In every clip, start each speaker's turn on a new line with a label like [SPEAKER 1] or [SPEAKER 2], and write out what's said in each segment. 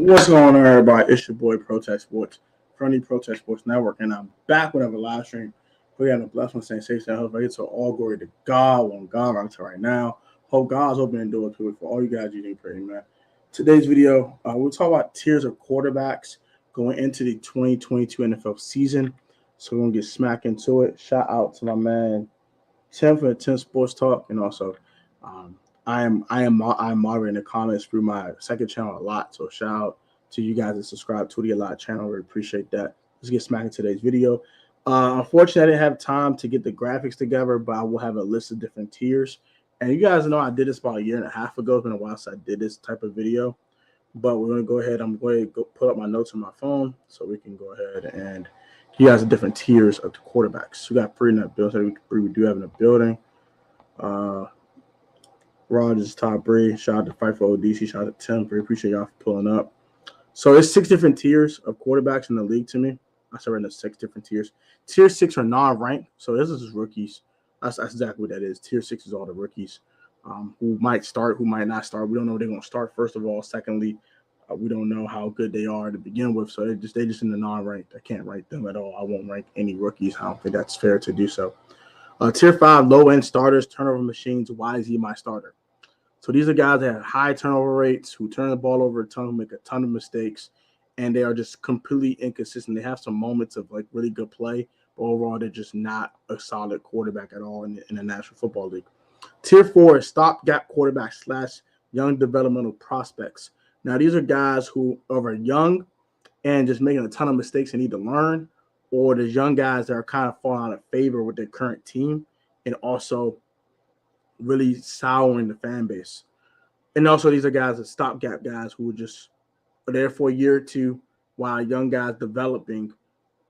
[SPEAKER 1] What's going on, everybody? It's your boy Protect Sports, Friendly Protect Sports Network, and I'm back with another live stream. We got a blessed one sensation. I hope I get to all glory to God. On God right to right now. Hope God's opening doors for all you guys using prayer, man. Today's video, we'll talk about tiers of quarterbacks going into the 2022 NFL season. So we're gonna get smack into it. Shout out to my man Tim for the 10 Sports Talk, and also I am moderating the comments through my second channel a lot. So shout out to you guys that subscribe to the Lot channel. We appreciate that. Let's get smack into today's video. Unfortunately, I didn't have time to get the graphics together, but I will have a list of different tiers. And you guys know I did this about a year and a half ago. It's been a while since I did this type of video. But we're going to go ahead. I'm going to go put up my notes on my phone so we can go ahead and you guys have different tiers of the quarterbacks. We got three in that building. We do have in the building. Rogers, Todd Bree, shout out to Fight for ODC, shout out to Tim. Very appreciate y'all for pulling up. So there's 6 different tiers of quarterbacks in the league to me. I said we're in the 6 different tiers. Tier 6 are non-ranked, so this is rookies. That's exactly what that is. Tier 6 is all the rookies who might start, who might not start. We don't know if they're going to start, first of all. Secondly, we don't know how good they are to begin with, so they're just in the non-ranked. I can't rank them at all. I won't rank any rookies. I don't think that's fair to do so. Tier 5, low-end starters, turnover machines. Why is he my starter? So these are guys that have high turnover rates, who turn the ball over a ton, who make a ton of mistakes, and they are just completely inconsistent. They have some moments of like really good play, but overall they're just not a solid quarterback at all in the National Football League. Tier 4 is stopgap quarterbacks / young developmental prospects. Now these are guys who are young and just making a ton of mistakes and need to learn, or there's young guys that are kind of falling out of favor with their current team and also really souring the fan base. And also these are guys that stopgap guys who just are there for a year or two while young guys developing,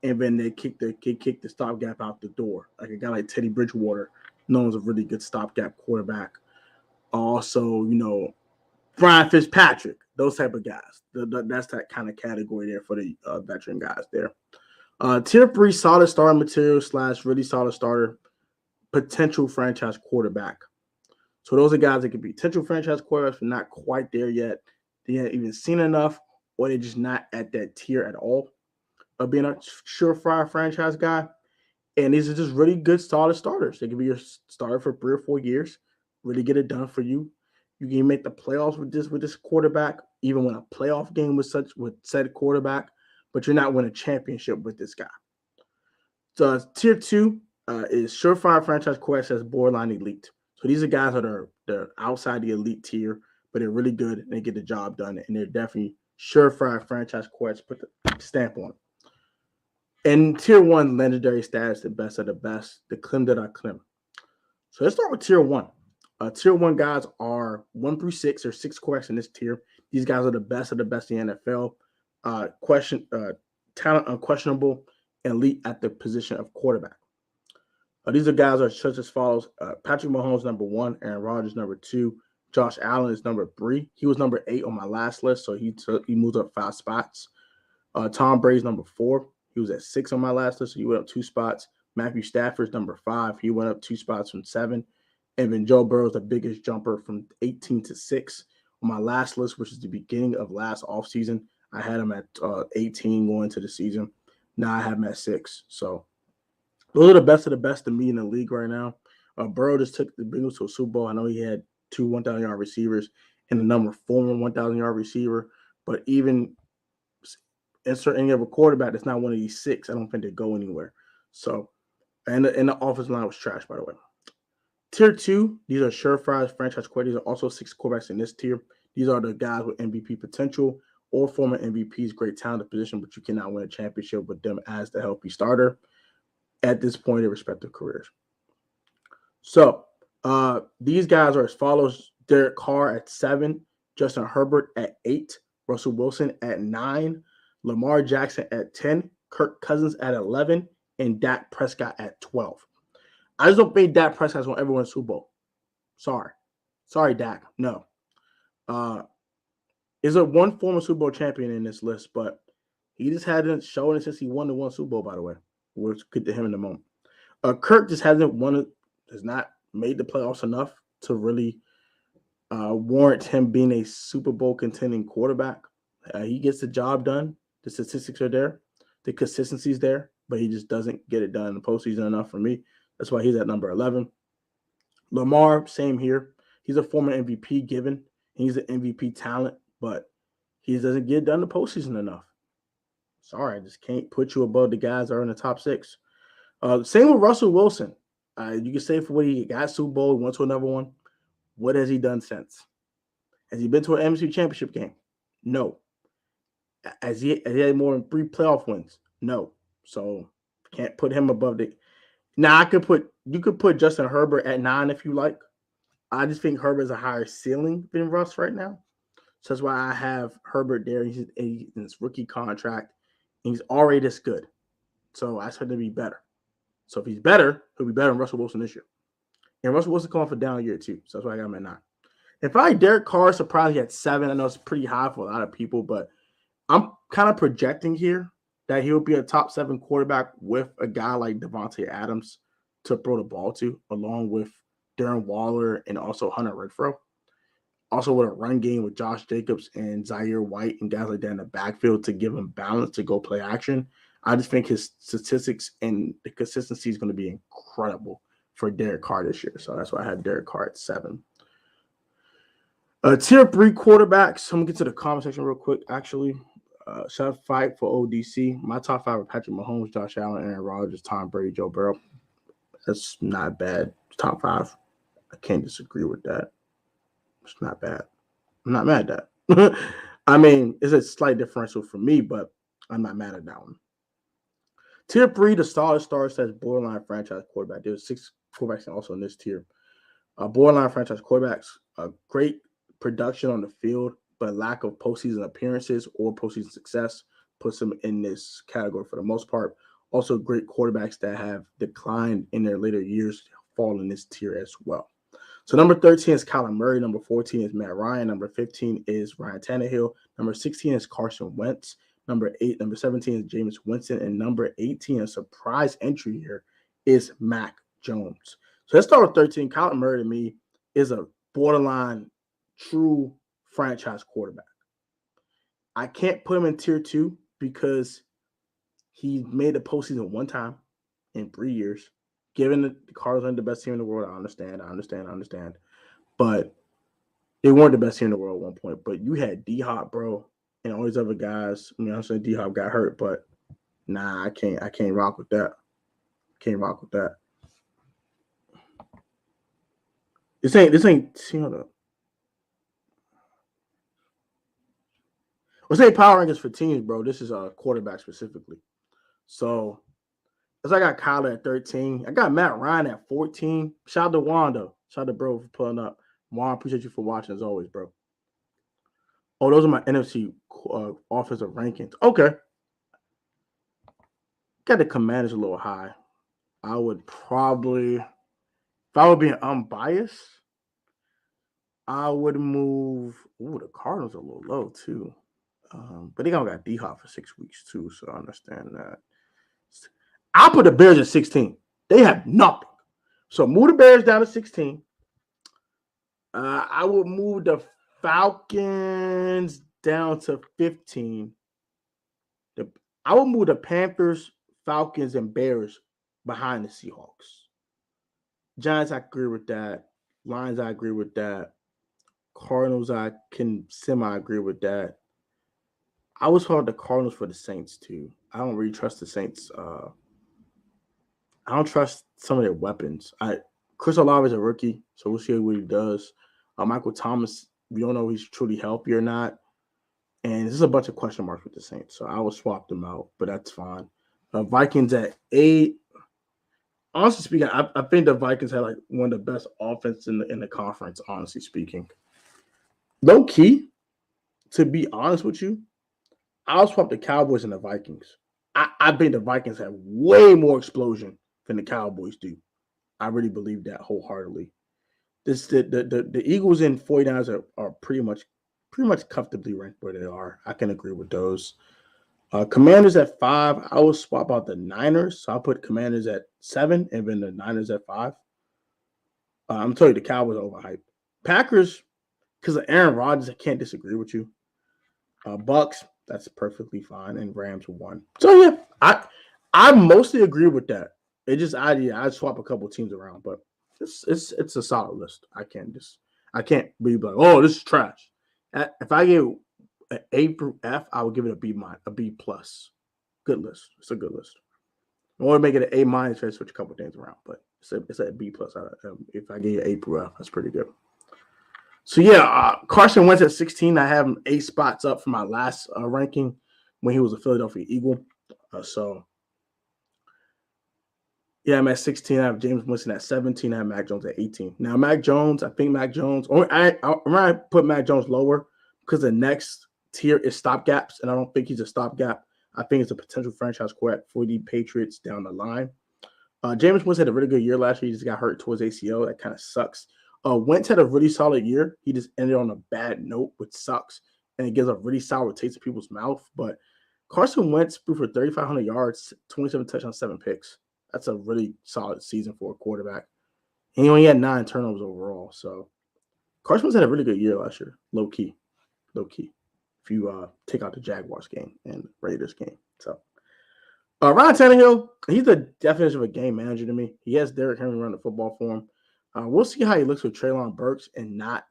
[SPEAKER 1] and then they kick the stopgap out the door. Like a guy like Teddy Bridgewater, known as a really good stopgap quarterback. Also, Brian Fitzpatrick, those type of guys. That's that kind of category there for the veteran guys there. Tier 3, solid starter material / really solid starter, potential franchise quarterback. So those are guys that could be potential franchise quarterbacks, but not quite there yet. They haven't even seen enough, or they're just not at that tier at all of being a surefire franchise guy. And these are just really good solid starters. They can be your starter for 3 or 4 years, really get it done for you. You can make the playoffs with this quarterback, even win a playoff game with said quarterback, but you're not winning a championship with this guy. So tier 2 is surefire franchise quarterbacks that's borderline elite. So these are guys that they're outside the elite tier, but they're really good and they get the job done, and they're definitely surefire franchise quarterbacks. Put the stamp on it. And tier 1, legendary status, the best of the best, the creme de la creme. So let's start with tier 1. Tier 1 guys are 1 through 6. There's 6 quarterbacks in this tier. These guys are the best of the best in the NFL. Talent unquestionable, elite at the position of quarterback. These are guys are such as follows. Patrick Mahomes, number 1. Aaron Rodgers, number 2. Josh Allen is number 3. He was number 8 on my last list, so he moved up 5 spots. Tom Brady's number 4. He was at 6 on my last list, so he went up 2 spots. Matthew Stafford's number 5. He went up 2 spots from 7. And then Joe Burrow's the biggest jumper from 18 to 6 on my last list, which is the beginning of last offseason. I had him at 18 going into the season. Now I have him at 6. So those are the best of the best to me in the league right now. Burrow just took the Bengals to a Super Bowl. I know he had 2 1,000-yard receivers and the number 4 1,000-yard receiver, but even insert any other quarterback that's not one of these 6, I don't think they go anywhere. So, and the offensive line was trash, by the way. Tier 2, these are surefire franchise quarterbacks. These are also 6 quarterbacks in this tier. These are the guys with MVP potential or former MVPs, great talent position, but you cannot win a championship with them as the healthy starter at this point in their respective careers. So these guys are as follows: Derek Carr at 7, Justin Herbert at 8, Russell Wilson at 9, Lamar Jackson at 10, Kirk Cousins at 11, and Dak Prescott at 12. I just don't think Dak Prescott's going to ever win a Super Bowl. Sorry, Dak. No. Is a 1 former Super Bowl champion in this list, but he just hasn't shown it since he won the 1 Super Bowl, by the way. We'll get to him in a moment. Kirk just has not made the playoffs enough to really warrant him being a Super Bowl contending quarterback. He gets the job done. The statistics are there. The consistency is there, but he just doesn't get it done in the postseason enough for me. That's why he's at number 11. Lamar, same here. He's a former MVP given. He's an MVP talent, but he doesn't get it done in the postseason enough. Sorry, I just can't put you above the guys that are in the top 6. Same with Russell Wilson. You can say for what he got Super Bowl, went to another one. What has he done since? Has he been to an NFC Championship game? No. Has he had more than 3 playoff wins? No. So can't put him above the. Now you could put Justin Herbert at 9 if you like. I just think Herbert has a higher ceiling than Russ right now. So that's why I have Herbert there. He's in his rookie contract. And he's already this good. So I expect him to be better. So if he's better, he'll be better than Russell Wilson this year. And Russell Wilson coming for down year too. So that's why I got him at 9. If I had Derek Carr, surprisingly at 7. I know it's pretty high for a lot of people, but I'm kind of projecting here that he'll be a top 7 quarterback with a guy like Devontae Adams to throw the ball to, along with Darren Waller and also Hunter Renfrow. Also with a run game with Josh Jacobs and Zaire White and guys like that in the backfield to give him balance to go play action. I just think his statistics and the consistency is going to be incredible for Derek Carr this year. So that's why I have Derek Carr at 7. Tier 3 quarterbacks. I'm going to get to the comment section real quick, actually. Shout out fight for ODC. My top 5 are Patrick Mahomes, Josh Allen, Aaron Rodgers, Tom Brady, Joe Burrow. That's not bad. Top 5. I can't disagree with that. It's not bad. I'm not mad at that. I mean, it's a slight differential for me, but I'm not mad at that one. Tier 3, the star says borderline franchise quarterback. There's 6 quarterbacks also in this tier. Borderline franchise quarterbacks, great production on the field, but lack of postseason appearances or postseason success puts them in this category for the most part. Also, great quarterbacks that have declined in their later years fall in this tier as well. So number 13 is Kyler Murray. Number 14 is Matt Ryan. Number 15 is Ryan Tannehill. Number 16 is Carson Wentz. Number 17 is Jameis Winston. And number 18, a surprise entry here, is Mac Jones. So let's start with 13. Kyler Murray, to me, is a borderline true franchise quarterback. I can't put him in tier 2 because he made the postseason one time in 3 years. Given the Cardinals aren't the best team in the world, I understand. But they weren't the best team in the world at one point. But you had D-Hop, bro, and all these other guys. I mean, I'm saying D-Hop got hurt, but nah, I can't rock with that. This ain't hold up. Let's say power rankings for teams, bro. This is a quarterback specifically. So as I got Kyler at 13. I got Matt Ryan at 14. Shout out to Wanda. Shout out to bro for pulling up. Juan, appreciate you for watching as always, bro. Oh, those are my NFC offensive rankings. Okay. Got the Commanders a little high. I would probably, if I would be unbiased, I would move. Ooh, the Cardinals are a little low too. But they got D-Hop for 6 weeks too, so I understand that. I'll put the Bears at 16. They have nothing. So move the Bears down to 16. I would move the Falcons down to 15. I would move the Panthers, Falcons, and Bears behind the Seahawks. Giants, I agree with that. Lions, I agree with that. Cardinals, I can semi-agree with that. I was hard the Cardinals for the Saints, too. I don't really trust the Saints. I don't trust some of their weapons. Chris Olave is a rookie, so we'll see what he does. Michael Thomas, we don't know if he's truly healthy or not. And there's a bunch of question marks with the Saints, so I will swap them out, but that's fine. Vikings at 8. Honestly speaking, I think the Vikings had like one of the best offense in the conference, honestly speaking. Low key, to be honest with you, I'll swap the Cowboys and the Vikings. I think the Vikings have way more explosion than the Cowboys do. I really believe that wholeheartedly. The Eagles and 49ers are pretty much comfortably ranked where they are. I can agree with those. Commanders at 5. I will swap out the Niners. So I'll put Commanders at 7 and then the Niners at 5. I'm telling you, the Cowboys are overhyped. Packers, because of Aaron Rodgers, I can't disagree with you. Bucks, that's perfectly fine, and Rams 1. So yeah, I mostly agree with that. It just I swap a couple teams around, but it's a solid list. I can't be like, oh, this is trash. If I give an A through F, I would give it a B plus. Good list. It's a good list. I want to make it an A minus, try to switch a couple things around, but it's a B plus. If I give you A through F, that's pretty good. So yeah, Carson Wentz at 16. I have him 8 spots up from my last ranking when he was a Philadelphia Eagle. So yeah, I'm at 16. I have James Winston at 17. I have Mac Jones at 18. Now Mac Jones, I think Mac Jones, or I put Mac Jones lower because the next tier is stopgaps, and I don't think he's a stopgap. I think it's a potential franchise quarterback for the Patriots down the line. James Winston had a really good year last year. He just got hurt towards ACL. That kind of sucks. Wentz had a really solid year. He just ended on a bad note, which sucks, and it gives a really sour taste in people's mouth. But Carson Wentz threw for 3,500 yards, 27 touchdowns, 7 picks. That's a really solid season for a quarterback. And he only had 9 turnovers overall. So Carson Wentz had a really good year last year, low key. If you take out the Jaguars game and Raiders game. So Ryan Tannehill, he's the definition of a game manager to me. He has Derrick Henry run the football for him. We'll see how he looks with Treylon Burks and not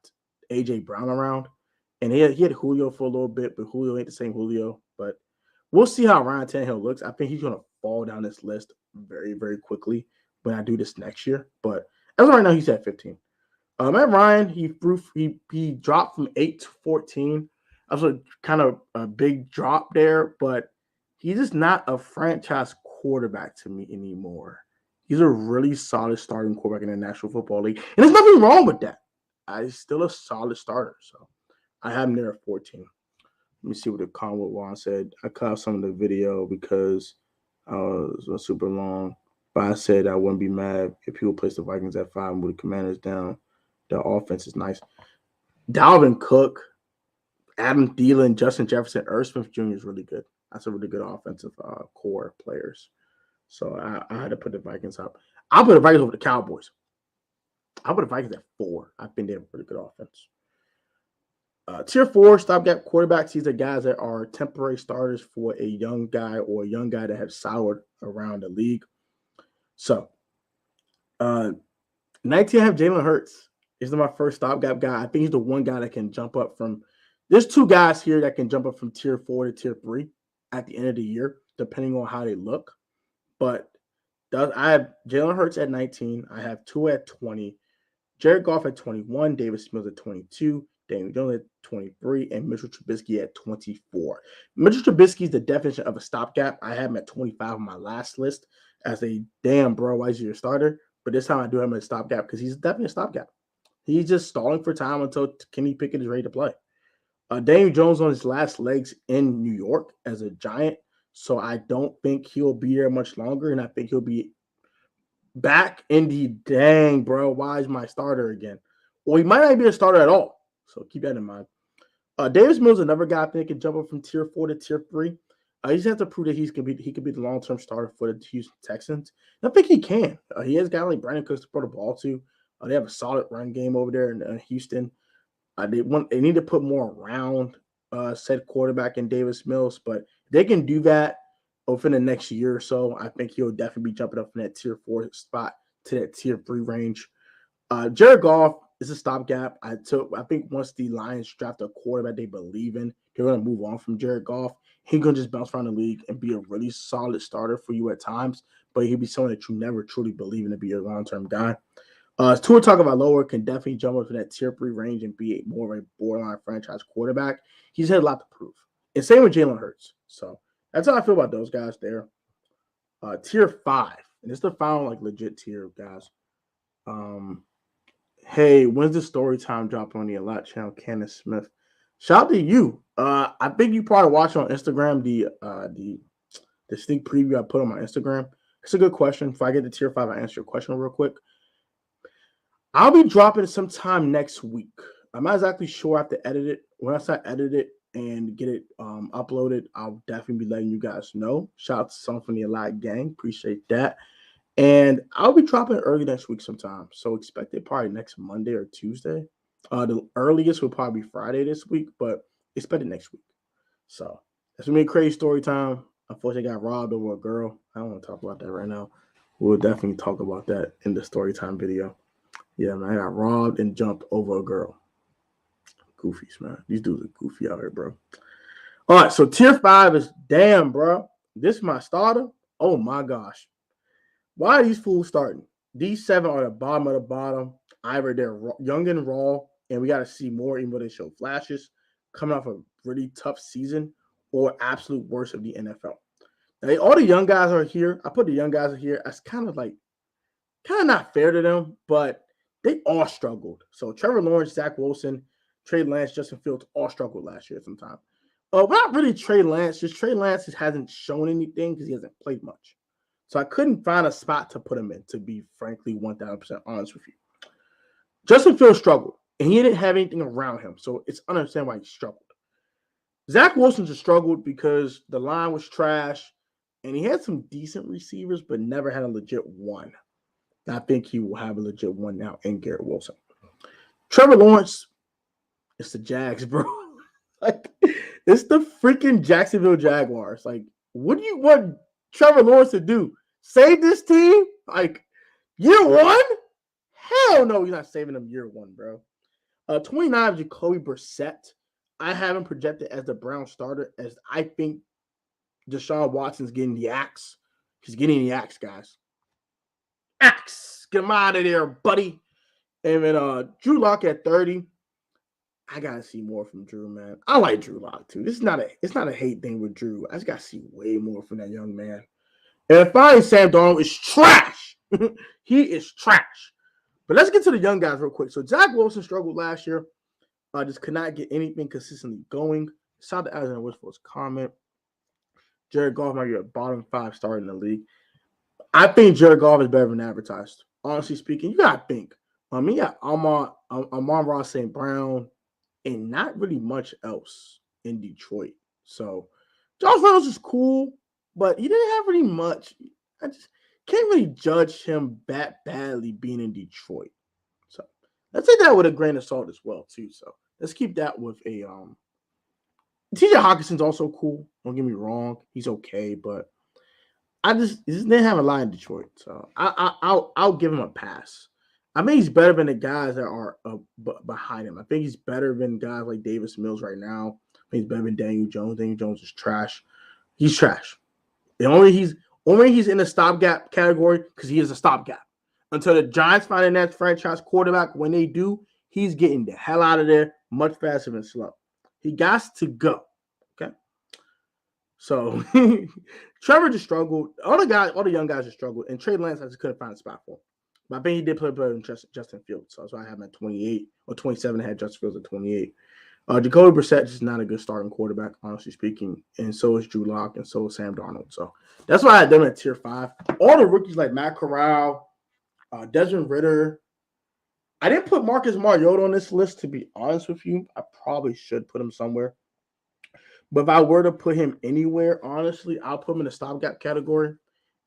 [SPEAKER 1] A.J. Brown around. And he had Julio for a little bit, but Julio ain't the same Julio. But we'll see how Ryan Tannehill looks. I think he's going to fall down this list very, very quickly when I do this next year. But as of right now, he's at 15. Matt Ryan, he dropped from 8 to 14. That was a kind of a big drop there, but he's just not a franchise quarterback to me anymore. He's a really solid starting quarterback in the National Football League. And there's nothing wrong with that. He's still a solid starter. So I have him there at 14. Let me see what the comment Juan said. I cut out some of the video because it was super long. But I said I wouldn't be mad if people place the Vikings at 5 and with the Commanders down. The offense is nice. Dalvin Cook, Adam Thielen, Justin Jefferson, Irv Smith Jr. is really good. That's a really good offensive core players. So I had to put the Vikings up. I'll put the Vikings over the Cowboys. I'll put the Vikings at 4. I think they have a pretty good offense. Tier 4, stopgap quarterbacks. These are guys that are temporary starters for a young guy or a young guy that have soured around the league. So, 19, I have Jalen Hurts. He's my first stopgap guy. I think he's the one guy that can jump up from – there's 2 guys here that can jump up from tier 4 to tier 3 at the end of the year, depending on how they look. But I have Jalen Hurts at 19. I have 2 at 20. Jared Goff at 21. Davis Mills at 22. Daniel Jones at 23. And Mitchell Trubisky at 24. Mitchell Trubisky is the definition of a stopgap. I have him at 25 on my last list as a damn bro, why is he your starter? But this time I do have him at a stopgap because he's definitely a stopgap. He's just stalling for time until Kenny Pickett is ready to play. Daniel Jones on his last legs in New York as a Giant. So I don't think he'll be there much longer, and I think he'll be back in the dang, bro, why is my starter again? Well, he might not be a starter at all, so keep that in mind. Davis Mills is another guy I think can jump up from tier 4 to tier 3. He just has to prove that he could be the long-term starter for the Houston Texans. And I think he can. He has got like Brandon Cooks to throw the ball to. They have a solid run game over there in Houston. They need to put more around said quarterback in Davis Mills, but they can do that over the next year or so. I think he'll definitely be jumping up from that tier 4 spot to that tier 3 range. Jared Goff is a stopgap. I think once the Lions draft a quarterback they believe in, they're going to move on from Jared Goff. He's going to just bounce around the league and be a really solid starter for you at times, but he'll be someone that you never truly believe in to be a long-term guy. Tua Tagovailoa can definitely jump up to that tier 3 range and be more of a borderline franchise quarterback. He's had a lot to prove. And same with Jalen Hurts. So that's how I feel about those guys there. Tier 5. And it's the final like legit tier, guys. Hey, when's the story time drop on the Alot channel, Candace Smith? Shout out to you. I think you probably watched on Instagram the sneak preview I put on my Instagram. It's a good question. If I get to tier 5, I answer your question real quick. I'll be dropping it sometime next week. I'm not exactly sure I have to edit it. When I start edit it and get it uploaded, I'll definitely be letting you guys know. Shout out to someone from the Alot gang. Appreciate that. And I'll be dropping it early next week sometime. So expect it probably next Monday or Tuesday. The earliest will probably be Friday this week, but expect it next week. So that's gonna be a crazy story time. Unfortunately, I got robbed over a girl. I don't want to talk about that right now. We'll definitely talk about that in the story time video. Yeah, man, I got robbed and jumped over a girl. Goofies, man. These dudes are goofy out here, bro. All right, so tier 5 is damn, bro. This is my starter. Oh my gosh. Why are these fools starting? These 7 are the bottom of the bottom. Either they're young and raw, and we got to see more, even though they show flashes, coming off a really tough season, or absolute worst of the NFL. Now, all the young guys are here. I put the young guys here as kind of not fair to them, but they all struggled. So Trevor Lawrence, Zach Wilson, Trey Lance, Justin Fields all struggled last year sometime. Not really Trey Lance. Just Trey Lance just hasn't shown anything because he hasn't played much. So I couldn't find a spot to put him in, to be frankly 1,000% honest with you. Justin Fields struggled, and he didn't have anything around him. So it's understandable why he struggled. Zach Wilson just struggled because the line was trash, and he had some decent receivers, but never had a legit one. I think he will have a legit one now in Garrett Wilson. Trevor Lawrence, it's the Jags, bro. It's the freaking Jacksonville Jaguars. What do you want Trevor Lawrence to do? Save this team? Year one? Hell no, he's not saving them year one, bro. 29, Jacoby Brissett. I have him projected as the Brown starter, as I think Deshaun Watson's getting the axe. He's getting the axe, guys. Axe. Get him out of there, buddy. And then Drew Lock at 30. I gotta see more from Drew, man. I like Drew Lock too. It's not a hate thing with Drew. I just gotta see way more from that young man. And finally, Sam Darnold is trash. He is trash. But let's get to the young guys real quick. So Zach Wilson struggled last year. Just could not get anything consistently going. Shout out to Alexander Woods for his comment. Jared Goff might be a bottom 5 starter in the league. I think Jared Goff is better than advertised. Honestly speaking, you gotta think. Amon-Ra St. Brown, and not really much else in Detroit. So Josh Reynolds is cool, but he didn't have really much. I just can't really judge him that badly being in Detroit. So let's take that with a grain of salt as well, too. So let's keep that with a TJ Hawkinson's also cool. Don't get me wrong. He's okay, but he just didn't have a lot in Detroit. So I'll give him a pass. I think he's better than the guys that are behind him. I think he's better than guys like Davis Mills right now. I think he's better than Daniel Jones. Daniel Jones is trash. He's trash. Only he's in the stopgap category because he is a stopgap. Until the Giants find a next franchise quarterback, when they do, he's getting the hell out of there much faster than slow. He got to go. Okay. So Trevor just struggled. All the young guys just struggled. And Trey Lance, I just couldn't find a spot for him. But I think he did play better than Justin Fields. So that's why I have him at 28 or 27. I had Justin Fields at 28. Jacoby Brissett is not a good starting quarterback, honestly speaking. And so is Drew Lock, and so is Sam Darnold. So that's why I had them at tier 5. All the rookies like Matt Corral, Desmond Ridder. I didn't put Marcus Mariota on this list, to be honest with you. I probably should put him somewhere. But if I were to put him anywhere, honestly, I'll put him in the stopgap category,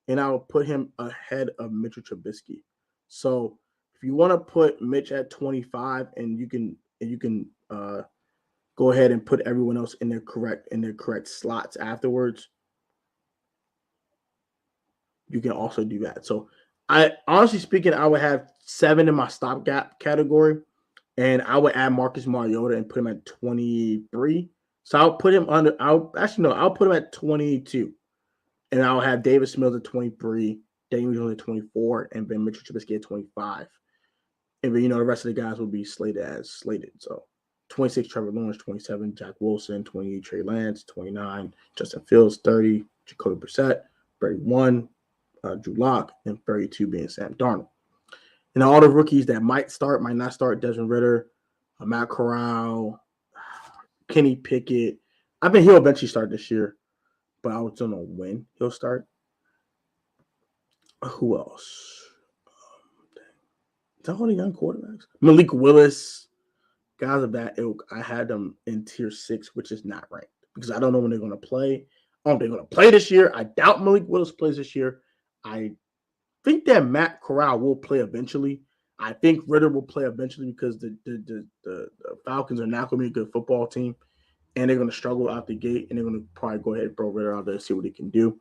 [SPEAKER 1] and I will put him ahead of Mitchell Trubisky. So if you want to put Mitch at 25, and you can go ahead and put everyone else in their correct slots afterwards, you can also do that. So I honestly speaking, I would have 7 in my stopgap category, and I would add Marcus Mariota and put him at 23. So I'll put him I'll put him at 22, and I'll have Davis Mills at 23. Daniel Jones at 24, and then Mitchell Trubisky at 25. And then, the rest of the guys will be slated. So 26, Trevor Lawrence, 27, Jack Wilson, 28, Trey Lance, 29, Justin Fields, 30, Jacoby Brissett, 31, Drew Lock, and 32 being Sam Darnold. And all the rookies that might start, might not start, Desmond Ridder, Matt Corral, Kenny Pickett. I think he'll eventually start this year, but I don't know when he'll start. Who else? Is that all the young quarterbacks? Malik Willis, guys of that ilk. I had them in tier 6, which is not ranked because I don't know when they're going to play. I don't know if they're going to play this year. I doubt Malik Willis plays this year. I think that Matt Corral will play eventually. I think Ridder will play eventually because the Falcons are not going to be a good football team. and they're going to struggle out the gate, and they're going to probably go ahead and throw Ritter out there and see what he can do.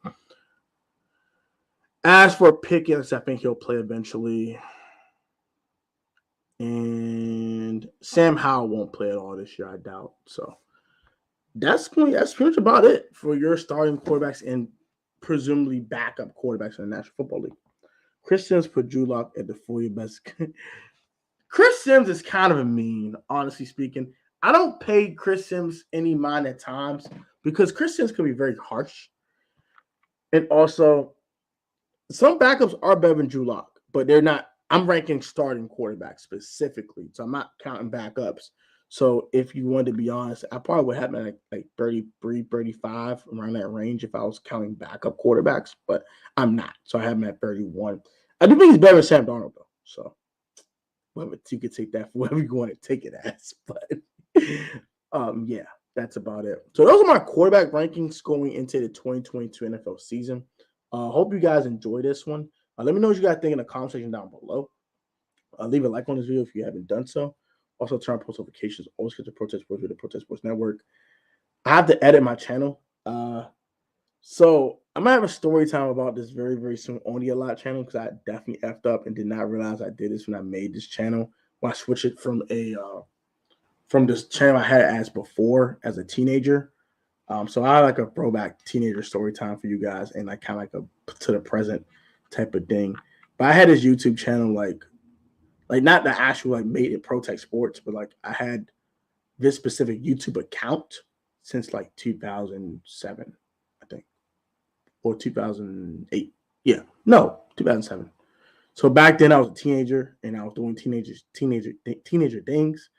[SPEAKER 1] As for Pickens, I think he'll play eventually. And Sam Howell won't play at all this year, I doubt. So that's pretty much about it for your starting quarterbacks and presumably backup quarterbacks in the National Football League. Chris Sims put Drew Lock at the 4-year best. Chris Sims is kind of a mean, honestly speaking. I don't pay Chris Sims any mind at times because Chris Sims can be very harsh. And also, some backups are better than Drew Lock, but they're not. I'm ranking starting quarterbacks specifically, so I'm not counting backups. So if you wanted to be honest, I probably would have like 33, 35, around that range if I was counting backup quarterbacks, but I'm not. So I have him at 31. I do think he's better than Sam Darnold, though. So you could take that for whatever you want to take it as. But yeah, that's about it. So those are my quarterback rankings going into the 2022 NFL season. Hope you guys enjoy this one. Let me know what you guys think in the comment section down below. Leave a like on this video if you haven't done so. Also, turn on post notifications. Always get the Protest Sports with the Protest Sports Network. I have to edit my channel. So I'm going to have a story time about this very, very soon on the A Lot channel because I definitely effed up and did not realize I did this when I made this channel. When I switched it from this channel I had as before as a teenager. So I had like a throwback teenager story time for you guys and like kind of like a to the present type of thing. But I had this YouTube channel like not the actual like made it Protect Sports, but like I had this specific YouTube account since like 2007, I think, or 2008. Yeah, no, 2007. So back then I was a teenager and I was doing teenager things.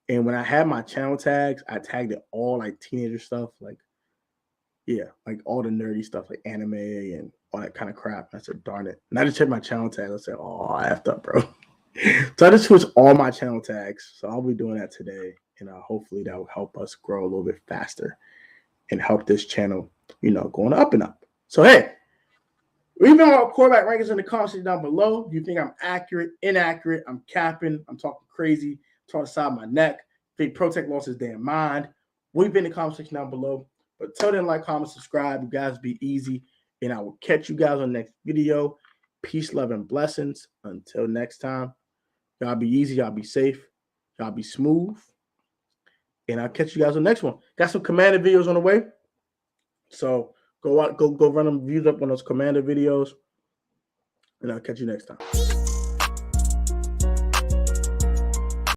[SPEAKER 1] And when I had my channel tags, I tagged it all like teenager stuff, like like all the nerdy stuff, like anime and all that kind of crap. I said, darn it. And I just checked my channel tags. I said, oh, I effed up, bro. So I just switched all my channel tags. So I'll be doing that today. And hopefully that will help us grow a little bit faster and help this channel, going up and up. So, hey, leave our quarterback rankings in the comments down below. Do you think I'm accurate, inaccurate? I'm capping. I'm talking crazy. Trying to side my neck. Think Protect lost his damn mind. Leave in the comment section down below. But tell them, like, comment, subscribe. You guys be easy. And I will catch you guys on the next video. Peace, love, and blessings. Until next time. Y'all be easy. Y'all be safe. Y'all be smooth. And I'll catch you guys on the next one. Got some Commander videos on the way. So go run them views up on those Commander videos. And I'll catch you next time.